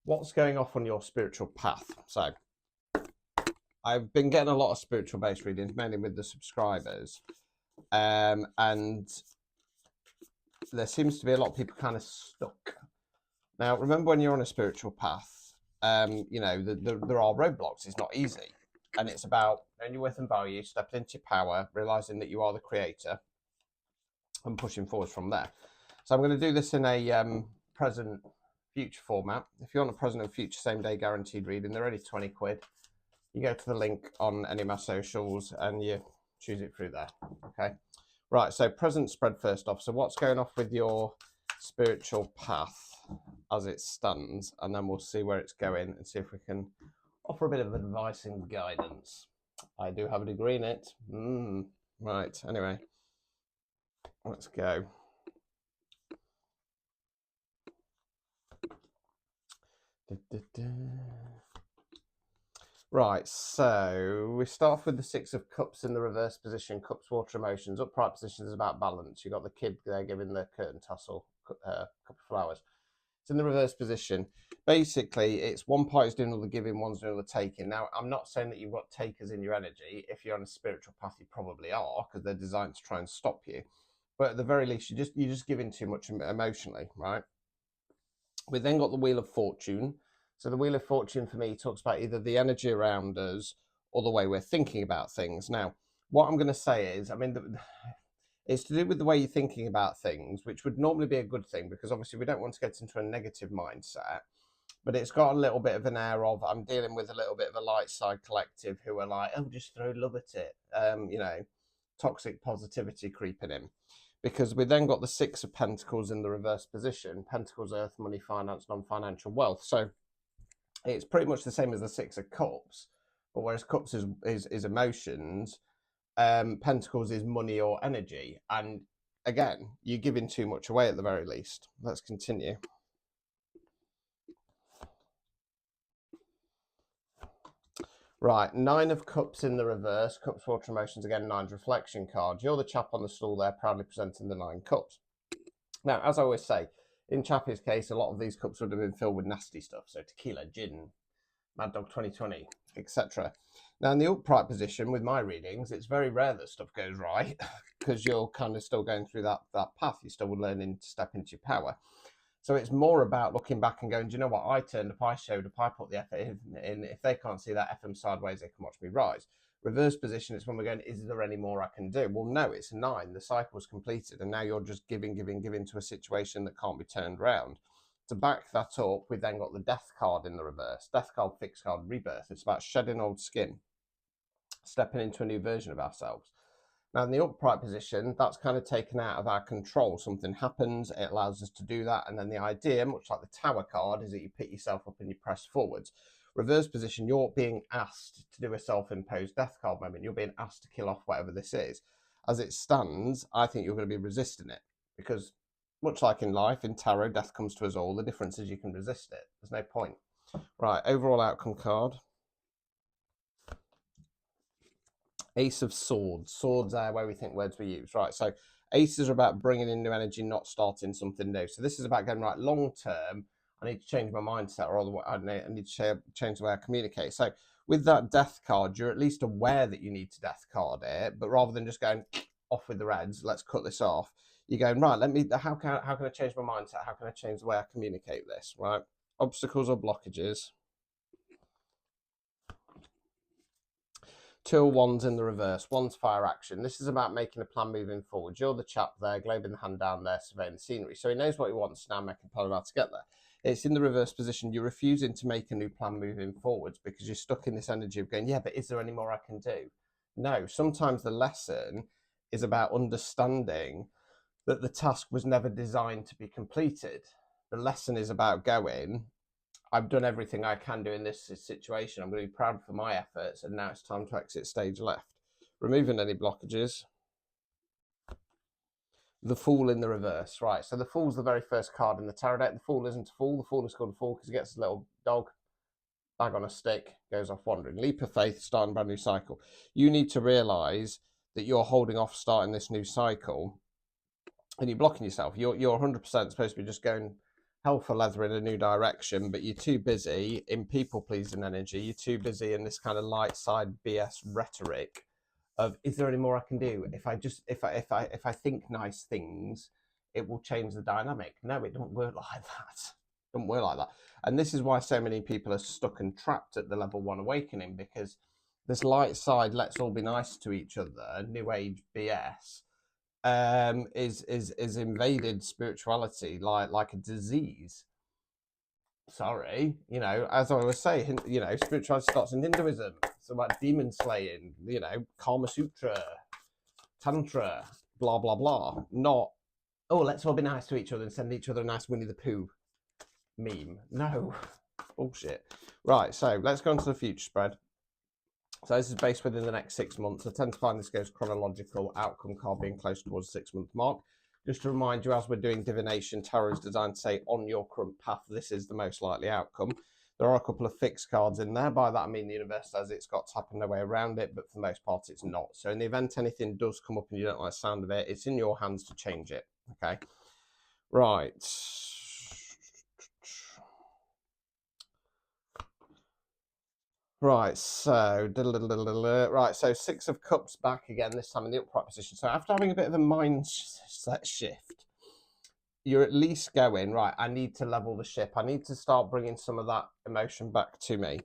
what's going off on your spiritual path? So I've been getting a lot of spiritual based readings, mainly with the subscribers. And there seems to be a lot of people kind of stuck. Now, remember when you're on a spiritual path, you know, there are roadblocks. It's not easy. And it's about knowing your worth and value, stepping into your power, realizing that you are the creator, and pushing forward from there. So I'm going to do this in a present future format. If you want a present and future same day guaranteed reading, they're only 20 quid. You go to the link on any of my socials and you choose it through there. Okay. Right. So present spread first off. So what's going off with your spiritual path as it stands, and then we'll see where it's going and see if we can offer a bit of advice and guidance. I do have a degree in it. Right. Anyway, let's go. Right, so we start off with the Six of Cups in the reverse position. Cups, water, emotions. Upright position is about balance. You've got the kid there giving the curtain tassel, cup of flowers. It's in the reverse position. Basically, it's one part is doing all the giving, one's doing all the taking. Now, I'm not saying that you've got takers in your energy. If you're on a spiritual path, you probably are, because they're designed to try and stop you. But at the very least, you're just giving too much emotionally, right? We then got the Wheel of Fortune. So the Wheel of Fortune for me talks about either the energy around us or the way we're thinking about things. Now, what I'm going to say is, I mean, it's to do with the way you're thinking about things, which would normally be a good thing, because obviously we don't want to get into a negative mindset. But it's got a little bit of an air of, I'm dealing with a little bit of a light side collective who are like, oh, just throw love at it. You know, toxic positivity creeping in. Because we then got the Six of Pentacles in the reverse position. Pentacles, earth, money, finance, non-financial wealth. So it's pretty much the same as the Six of Cups, but whereas Cups is emotions, Pentacles is money or energy. And again, you're giving too much away at the very least. Let's continue. Right, Nine of Cups in the reverse. Cups, water, emotions, again, Nine's reflection card. You're the chap on the stool there, proudly presenting the 9 cups. Now, as I always say, in Chappie's case, a lot of these cups would have been filled with nasty stuff. So tequila, gin, Mad Dog 2020, etc. Now, in the upright position with my readings, it's very rare that stuff goes right because you're kind of still going through that path. You're still learning to step into your power. So it's more about looking back and going, do you know what? I turned up, I showed up, I put the effort in. If they can't see that FM sideways, they can watch me rise. Reverse position is when we're going, is there any more I can do? Well, no, it's 9. The cycle's completed, and now you're just giving to a situation that can't be turned around. To back that up, we then got the Death card in the reverse. Death card, fixed card, rebirth. It's about shedding old skin, stepping into a new version of ourselves. Now, in the upright position, that's kind of taken out of our control. Something happens, it allows us to do that. And then the idea, much like the Tower card, is that you pick yourself up and you press forwards. Reverse position, you're being asked to do a self-imposed death card moment. You're being asked to kill off whatever this is. As it stands, I think you're going to be resisting it, because much like in life, in tarot, death comes to us all. The difference is you can resist it. There's no point. Right, overall outcome card. Ace of Swords. Swords are where we think words we use. Right, so aces are about bringing in new energy, not starting something new. So this is about going, right, long term, I need to change my mindset, or otherwise I need to change the way I communicate. So with that death card, you're at least aware that you need to death card it, but rather than just going off with the reds, let's cut this off, you're going, right, how can I change my mindset? How can I change the way I communicate this, right? Obstacles or blockages. 2 of Wands in the reverse. One's fire action. This is about making a plan moving forward. You're the chap there, globing the hand down there, surveying the scenery. So he knows what he wants, now making a plan about to get there. It's in the reverse position. You're refusing to make a new plan moving forwards because you're stuck in this energy of going, yeah, but is there any more I can do? No, sometimes the lesson is about understanding that the task was never designed to be completed. The lesson is about going, I've done everything I can do in this situation. I'm going to be proud for my efforts, and now it's time to exit stage left. Removing any blockages. The Fool in the reverse. Right, so the Fool's the very first card in the tarot deck. The Fool isn't a fool. The Fool is called a fool because he gets a little dog, bag on a stick, goes off wandering. Leap of faith, starting a brand new cycle. You need to realise that you're holding off starting this new cycle, and you're blocking yourself. You're 100% supposed to be just going, hell for leather in a new direction, but you're too busy in people-pleasing energy. You're too busy in this kind of light side BS rhetoric of, is there any more I can do? If I think nice things, it will change the dynamic. No, it don't work like that. It don't work like that. And this is why so many people are stuck and trapped at the level 1 awakening, because this light side, let's all be nice to each other, new age BS, is invaded spirituality like a disease. Sorry, you know, as I was saying, you know, spirituality starts in Hinduism. It's about demon slaying, you know, Kama Sutra, Tantra, blah blah blah. Not, oh, let's all be nice to each other and send each other a nice Winnie the Pooh meme. No, bullshit. Right, so let's go on to the future spread. So this is based within the next 6 months. I tend to find this goes chronological, outcome card being close towards the 6-month mark. Just to remind you, as we're doing divination, tarot is designed to say on your current path, this is the most likely outcome. There are a couple of fixed cards in there. By that I mean the universe says it's got to happen no way around it, but for the most part it's not. So in the event anything does come up and you don't like the sound of it, it's in your hands to change it. Okay. Right. Right, so right, so 6 of Cups back again, this time in the upright position. So after having a bit of a mindset shift, you're at least going, right, I need to level the ship. I need to start bringing some of that emotion back to me.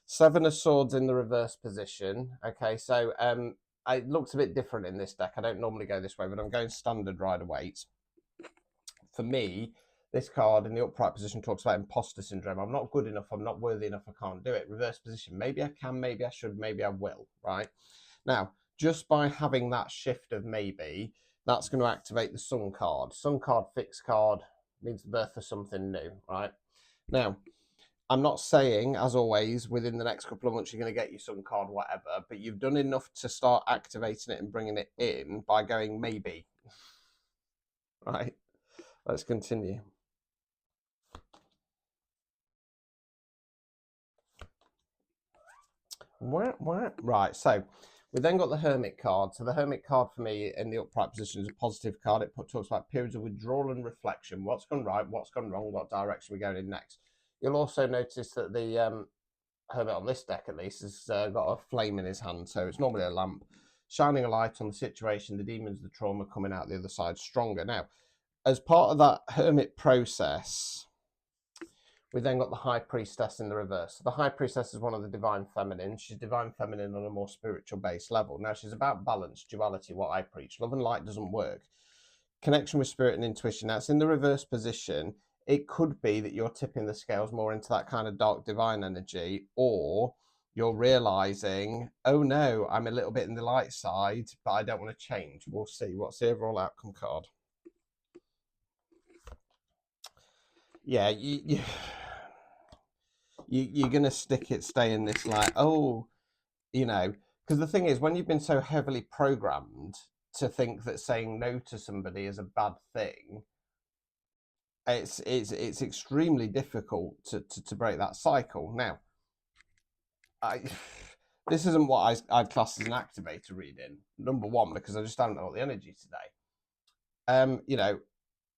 7 of Swords in the reverse position. Okay, so it looks a bit different in this deck. I don't normally go this way, but I'm going standard Rider-Waite. For me, this card in the upright position talks about imposter syndrome. I'm not good enough. I'm not worthy enough. I can't do it. Reverse position. Maybe I can. Maybe I should. Maybe I will. Right now, just by having that shift of maybe, that's going to activate the Sun card. Sun card, fixed card, means the birth of something new. Right now, I'm not saying, as always, within the next couple of months you're going to get your Sun card, whatever. But you've done enough to start activating it and bringing it in by going maybe. Right. Let's continue. Right, so we then got the Hermit card. So the Hermit card for me in the upright position is a positive card. It talks about periods of withdrawal and reflection. What's gone right, what's gone wrong, what direction we're going in next. You'll also notice that the Hermit on this deck, at least, has got a flame in his hand. So it's normally a lamp, shining a light on the situation, the demons, the trauma coming out the other side stronger. Now, as part of that Hermit process, we then got the High Priestess in the reverse. So the High Priestess is one of the Divine Feminine. She's Divine Feminine on a more spiritual base level. Now, she's about balance, duality, what I preach. Love and light doesn't work. Connection with spirit and intuition. Now, it's in the reverse position. It could be that you're tipping the scales more into that kind of dark divine energy, or you're realizing, oh no, I'm a little bit in the light side, but I don't want to change. We'll see. What's the overall outcome card? Yeah, you're going to stay in this like, oh, you know, because the thing is, when you've been so heavily programmed to think that saying no to somebody is a bad thing, it's extremely difficult to break that cycle. Now, this isn't what I'd class as an activator reading, number one, because I just don't know the energy today. You know,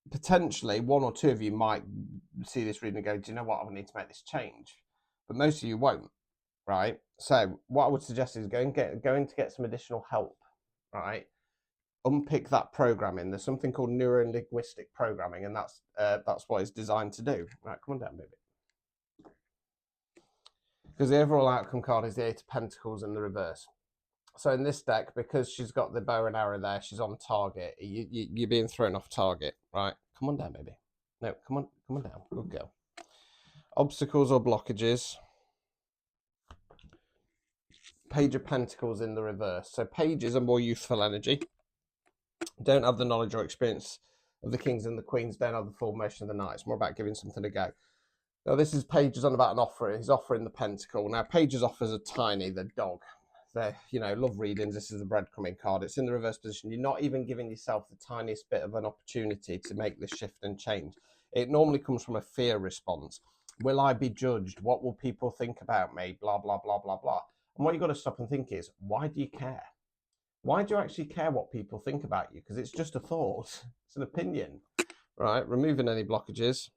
potentially 1 or 2 of you might see this reading and go, do you know what, I need to make this change, but most of you won't. Right, so what I would suggest is going to get some additional help. Right, unpick that programming. There's something called neuro-linguistic programming, and that's what it's designed to do. Right, come on down, baby. Because the overall outcome card is the 8 of Pentacles in the reverse. So in this deck, because she's got the bow and arrow there, she's on target. You're being thrown off target. Right, come on down, baby. No, come on down. Good girl. Obstacles or blockages. Page of Pentacles in the reverse. So pages are more youthful energy. Don't have the knowledge or experience of the kings and the queens. Don't have the full motion of the knights. More about giving something a go. Now this is pages on about an offer. He's offering the pentacle. Now pages offers are tiny. They're dog. They're, you know, love readings. This is the breadcrumbing card. It's in the reverse position. You're not even giving yourself the tiniest bit of an opportunity to make this shift and change. It normally comes from a fear response. Will I be judged? What will people think about me? Blah, blah, blah, blah, blah. And what you've got to stop and think is, why do you care? Why do you actually care what people think about you? Because it's just a thought. It's an opinion, right? Removing any blockages.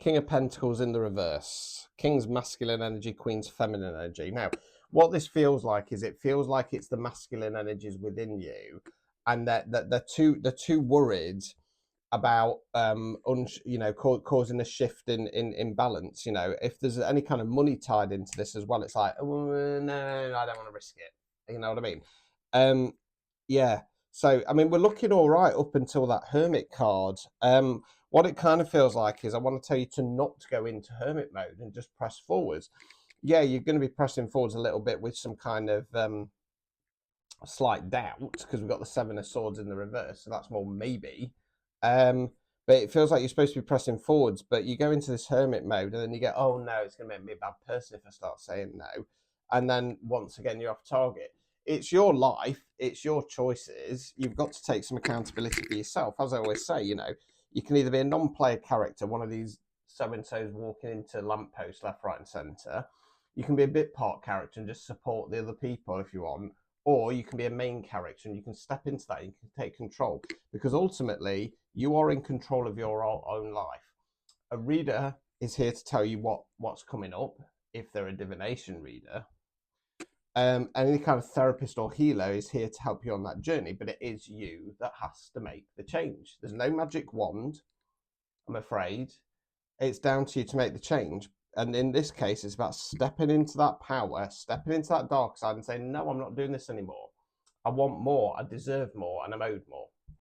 King of Pentacles in the reverse. King's masculine energy, Queen's feminine energy. Now, what this feels like is it feels like it's the masculine energies within you, and that they're too worried about causing a shift in balance. If there's any kind of money tied into this as well, it's like, oh, no, I don't want to risk it. You know what I mean? Yeah. So I mean, we're looking all right up until that Hermit card. What it kind of feels like is I want to tell you to not go into Hermit mode and just press forwards. Yeah, you're going to be pressing forwards a little bit with some kind of slight doubt, because we've got the Seven of Swords in the reverse, so that's more maybe. But it feels like you're supposed to be pressing forwards, but you go into this Hermit mode and then you get, oh no, it's going to make me a bad person if I start saying no. And then once again, you're off target. It's your life, it's your choices. You've got to take some accountability for yourself. As I always say, you can either be a non-player character, one of these so-and-sos walking into lampposts left, right, and centre. You can be a bit part character and just support the other people if you want. Or you can be a main character and you can step into that, you can take control. Because ultimately, you are in control of your own life. A reader is here to tell you what's coming up, if they're a divination reader. And any kind of therapist or healer is here to help you on that journey, but it is you that has to make the change. There's no magic wand, I'm afraid. It's down to you to make the change. And in this case, it's about stepping into that power, stepping into that dark side and saying, no, I'm not doing this anymore. I want more, I deserve more, and I'm owed more.